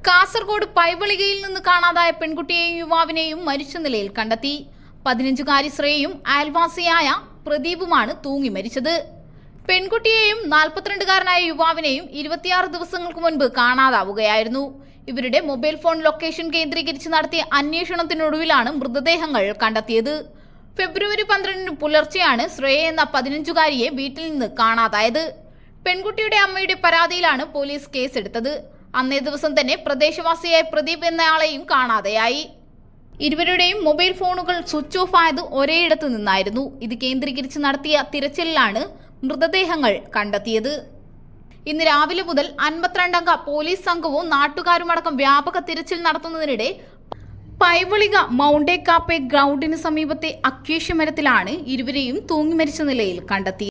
കാസർഗോഡ് പൈവളികയിൽ നിന്ന് കാണാതായ പെൺകുട്ടിയെയും യുവാവിനെയും മരിച്ച നിലയിൽ കണ്ടെത്തി. 15-കാരി ശ്രേയയും അയൽവാസിയായ പ്രദീപുമാണ് തൂങ്ങി മരിച്ചത്. പെൺകുട്ടിയെയും 42-കാരനായ യുവാവിനെയും 26 ദിവസങ്ങൾക്ക് മുൻപ് കാണാതാവുകയായിരുന്നു. ഇവരുടെ മൊബൈൽ ഫോൺ ലൊക്കേഷൻ കേന്ദ്രീകരിച്ച് നടത്തിയ അന്വേഷണത്തിനൊടുവിലാണ് മൃതദേഹങ്ങൾ കണ്ടെത്തിയത്. ഫെബ്രുവരി 12 പുലർച്ചെയാണ് ശ്രേയ എന്ന 15-കാരിയെ വീട്ടിൽ നിന്ന് കാണാതായത്. പെൺകുട്ടിയുടെ അമ്മയുടെ പരാതിയിലാണ് പോലീസ് കേസെടുത്തത്. അന്നേ ദിവസം തന്നെ പ്രദേശവാസിയായ പ്രദീപ് എന്നയാളെയും കാണാതെയായി. ഇരുവരുടെയും മൊബൈൽ ഫോണുകൾ സ്വിച്ച് ഓഫ് ആയത് ഒരേയിടത്ത് നിന്നായിരുന്നു. ഇത് കേന്ദ്രീകരിച്ച് നടത്തിയ തിരച്ചിലിലാണ് മൃതദേഹങ്ങൾ കണ്ടെത്തിയത്. ഇന്ന് രാവിലെ മുതൽ 52-അംഗ പോലീസ് സംഘവും നാട്ടുകാരുമടക്കം വ്യാപക തിരച്ചിൽ നടത്തുന്നതിനിടെ പൈവളിക മൗണ്ടേ കാപ്പെ ഗ്രൗണ്ടിന് സമീപത്തെ അക്വേഷ്യ മരത്തിലാണ് ഇരുവരെയും തൂങ്ങി മരിച്ച നിലയിൽ കണ്ടെത്തിയത്.